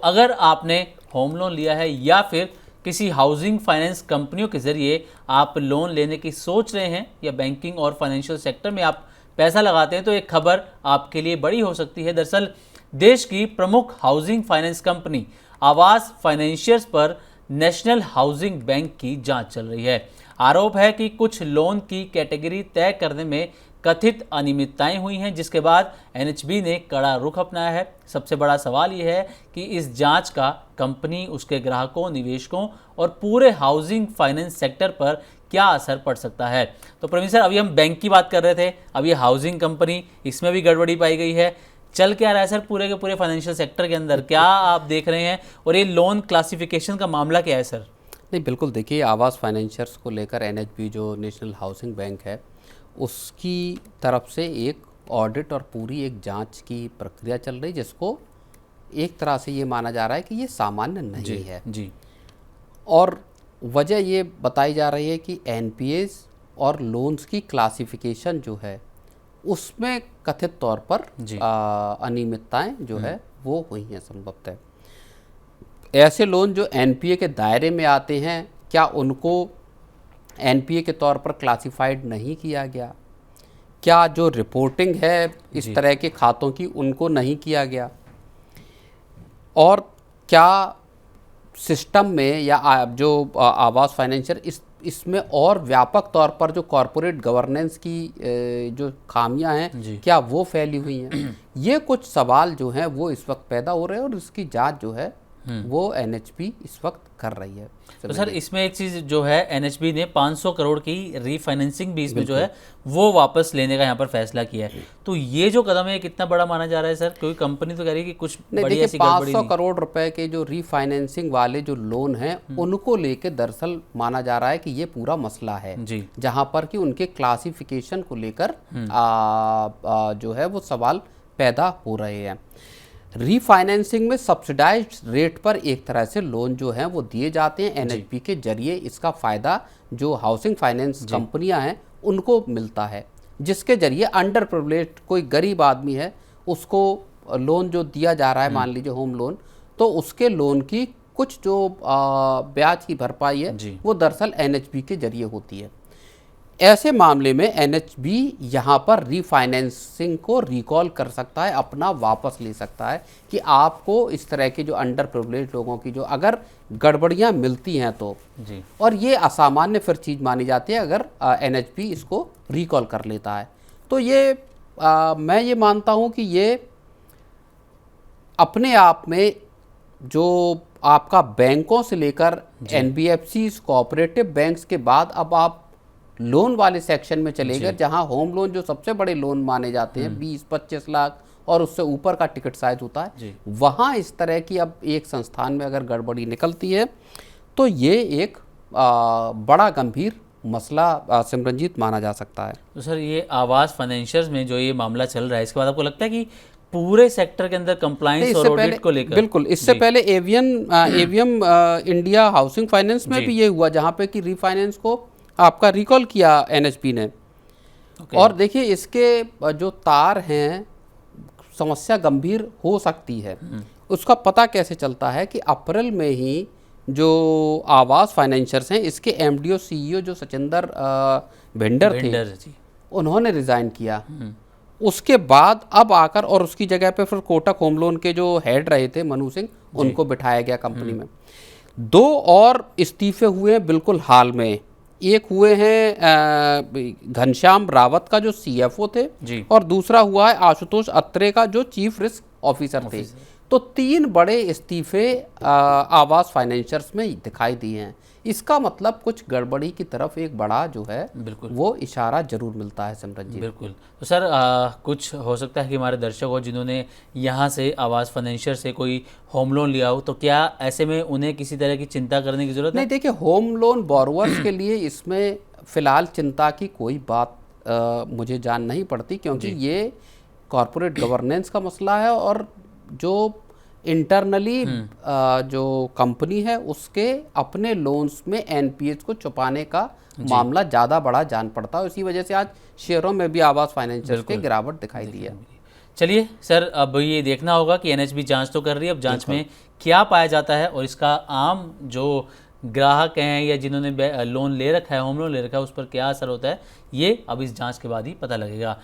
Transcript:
अगर आपने home loan लिया है या फिर किसी हाउसिंग फाइनेंस कंपनियों के ज़रिए आप लोन लेने की सोच रहे हैं या बैंकिंग और फाइनेंशियल सेक्टर में आप पैसा लगाते हैं, तो एक खबर आपके लिए बड़ी हो सकती है। दरअसल देश की प्रमुख हाउसिंग फाइनेंस कंपनी आवास फाइनेंशियर्स पर नेशनल हाउसिंग बैंक की जांच चल रही है। आरोप है कि कुछ लोन की कैटेगरी तय करने में कथित अनियमितताएं हुई हैं, जिसके बाद एनएचबी ने कड़ा रुख अपनाया है। सबसे बड़ा सवाल यह है कि इस जांच का कंपनी, उसके ग्राहकों, निवेशकों और पूरे हाउसिंग फाइनेंस सेक्टर पर क्या असर पड़ सकता है। तो प्रवीण सर, अभी हम बैंक की बात कर रहे थे, अब ये हाउसिंग कंपनी, इसमें भी गड़बड़ी पाई गई है। चल क्या रहा है सर पूरे के पूरे फाइनेंशियल सेक्टर के अंदर, क्या आप देख रहे हैं, और ये लोन क्लासिफिकेशन का मामला क्या है सर? नहीं, बिल्कुल देखिए, आवास फाइनेंसर्स को लेकर एनएचबी जो नेशनल हाउसिंग बैंक है उसकी तरफ से एक ऑडिट और पूरी एक जांच की प्रक्रिया चल रही, जिसको एक तरह से ये माना जा रहा है कि ये सामान्य नहीं है जी। और वजह ये बताई जा रही है कि एनपीएस और लोन्स की क्लासिफिकेशन जो है उसमें कथित तौर पर अनियमितताएं जो है वो हुई हैं संभवतः। ऐसे लोन जो एनपीए के दायरे में आते हैं, क्या उनको एनपीए के तौर पर क्लासिफाइड नहीं किया गया? क्या जो रिपोर्टिंग है इस तरह के खातों की उनको नहीं किया गया? और क्या सिस्टम में या जो आवास फाइनेंसर इसमें और व्यापक तौर पर जो कॉरपोरेट गवर्नेंस की जो खामियां हैं क्या वो फैली हुई हैं? ये कुछ सवाल जो हैं वो इस वक्त पैदा हो रहे हैं और इसकी जांच जो है वो एनएचबी इस वक्त कर रही है। तो सर इसमें एक चीज़ जो है, एनएचबी ने 500 करोड़ की रीफाइनेंसिंग भी इसमें जो है वो वापस लेने का यहाँ पर फैसला किया है। तो ये जो कदम है कितना बड़ा माना जा रहा है सर? क्योंकि कंपनी तो कह रही है कि कुछ बड़ी ऐसी गड़बड़ी नहीं। 500 करोड़ रुपए के जो रीफाइनेंसिंग वाले जो लोन हैं उनको लेके दरअसल माना जा रहा है कि ये पूरा मसला है जी, जहाँ पर कि उनके क्लासिफिकेशन को लेकर जो है वो सवाल पैदा हो रहे हैं। रीफाइनेंसिंग में सब्सिडाइज्ड रेट पर एक तरह से लोन जो हैं वो दिए जाते हैं एनएचबी के जरिए। इसका फ़ायदा जो हाउसिंग फाइनेंस कंपनियां हैं उनको मिलता है, जिसके जरिए अंडर प्रिविलेज्ड कोई गरीब आदमी है उसको लोन जो दिया जा रहा है, मान लीजिए होम लोन, तो उसके लोन की कुछ जो ब्याज की भरपाई है वो दरअसल एनएचबी के जरिए होती है। ऐसे मामले में एनएचबी यहाँ पर रीफाइनेंसिंग को रिकॉल कर सकता है, अपना वापस ले सकता है कि आपको इस तरह के जो अंडर प्रिविलेज लोगों की जो अगर गड़बड़ियाँ मिलती हैं तो जी, और ये असामान्य फिर चीज़ मानी जाती है अगर एनएचबी इसको रिकॉल कर लेता है। तो ये मैं ये मानता हूँ कि ये अपने आप में जो आपका बैंकों से लेकर एनबीएफसीज, कोऑपरेटिव बैंक्स के बाद अब आप लोन वाले सेक्शन में चले गए, जहां होम लोन जो सबसे बड़े लोन माने जाते हैं 20-25 लाख और उससे ऊपर का टिकट साइज होता है, वहां इस तरह की अब एक संस्थान में अगर गड़बड़ी निकलती है तो ये एक बड़ा गंभीर मसला सिमरनजीत माना जा सकता है। तो सर ये आवास फाइनेंशियर्स में जो ये मामला चल रहा है, इसके बाद आपको लगता है कि पूरे सेक्टर के अंदर कंप्लायंस और ऑडिट को लेकर? बिल्कुल, इससे पहले एवीएम इंडिया हाउसिंग फाइनेंस में भी ये हुआ, जहाँ पे कि रीफाइनेंस को आपका रिकॉल किया एनएचबी ने। और देखिए इसके जो तार हैं, समस्या गंभीर हो सकती है। उसका पता कैसे चलता है कि अप्रैल में ही जो आवास फाइनेंसर्स हैं इसके एमडीओ सीईओ जो सचिंदर भेंडर थे, उन्होंने रिज़ाइन किया। उसके बाद अब आकर और उसकी जगह पे फिर कोटक होम लोन के जो हेड रहे थे मनु सिंह, उनको बिठाया गया कंपनी में। 2 और इस्तीफे हुए हैं बिल्कुल हाल में। एक हुए हैं घनश्याम रावत का जो सीएफओ थे और दूसरा हुआ है आशुतोष अत्रे का जो चीफ रिस्क ऑफिसर थे। तो 3 बड़े इस्तीफे आवास फाइनेंसर्स में दिखाई दिए हैं। इसका मतलब कुछ गड़बड़ी की तरफ एक बड़ा जो है वो इशारा जरूर मिलता है सिमरन जी। बिल्कुल। तो सर कुछ हो सकता है कि हमारे दर्शक हो जिन्होंने यहाँ से आवास फाइनेंशियर से कोई होम लोन लिया हो, तो क्या ऐसे में उन्हें किसी तरह की चिंता करने की जरूरत है? नहीं, देखिए होम लोन बोरोवर्स के लिए इसमें फ़िलहाल चिंता की कोई बात मुझे जान नहीं पड़ती, क्योंकि ये कॉरपोरेट गवर्नेंस का मसला है और जो इंटरनली जो कंपनी है उसके अपने लोन्स में एनपीएस को छुपाने का मामला ज़्यादा बड़ा जान पड़ता है। इसी वजह से आज शेयरों में भी आवास फाइनेंशियल के गिरावट दिखाई दी है। चलिए सर, अब ये देखना होगा कि एनएचबी जांच तो कर रही है, अब जांच में क्या पाया जाता है और इसका आम जो ग्राहक हैं या जिन्होंने लोन ले रखा है, होम लोन ले रखा है, उस पर क्या असर होता है, ये अब इस जांच के बाद ही पता लगेगा।